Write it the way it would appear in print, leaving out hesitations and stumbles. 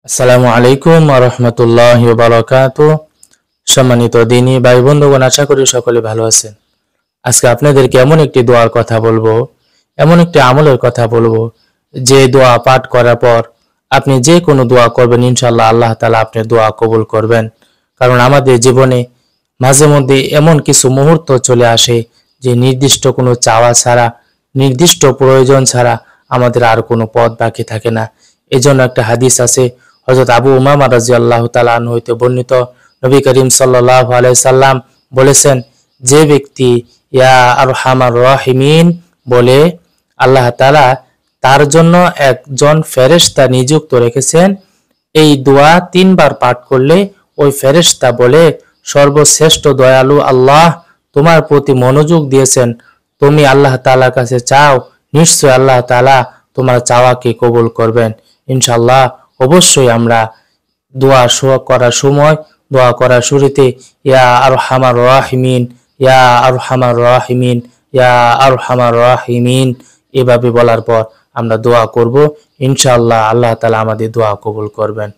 আসসালামু আলাইকুম ওয়া রাহমাতুল্লাহি ওয়া বারাকাতুহু। সম্মানিত দিনী ভাই বন্ধুগণ, আশা করি সকলে ভালো আছেন। আজকে আপনাদেরকে এমন একটি দোয়ার কথা বলবো, এমন একটি আমলের কথা বলবো, যে দোয়া পাঠ করার পর আপনি যে কোনো দোয়া করবেন, ইনশাআল্লাহ আল্লাহ তাআলা আপনার দোয়া কবুল করবেন। কারণ আমাদের জীবনে মাঝে মধ্যে এমন কিছু মুহূর্ত চলে আসে যে নির্দিষ্ট কোনো চাওয়া ছাড়া, নির্দিষ্ট প্রয়োজন ছাড়া আমাদের আর কোনো পথ বাকি থাকে না। এজন্য একটা হাদিস আছে, হযরত আবু উমামা রাদিয়াল্লাহু তাআলা আনহু হইতে বর্ণিত, নবী করিম সাল্লাল্লাহু আলাইহি সাল্লাম বলেছেন, যে ব্যক্তি ইয়া আরহামার রাহিমিন বলে, আল্লাহ তাআলা তার জন্য একজন ফেরেশতা নিযুক্ত রেখেছেন। এই দোয়া 3 বার পাঠ করলে ওই ফেরেশতা বলে, সর্বশ্রেষ্ঠ দয়ালু আল্লাহ তোমার প্রতি মনোযোগ দিয়েছেন, তুমি আল্লাহ তাআলার কাছে চাও, নিশ্চয় আল্লাহ তাআলা তোমার চাওয়াকে কবুল করবেন। ইনশাআল্লাহ অবশ্যই আমরা দোয়া করার শুরুতে ইয়া আরহামার রাহিমিন, ইয়া আরহামার রাহিমিন, ইয়া আরহামার রাহিমিন এভাবে বলার পর আমরা দোয়া করব। ইনশাআল্লাহ আল্লাহ তাআলা আমাদের দোয়া কবুল করবেন।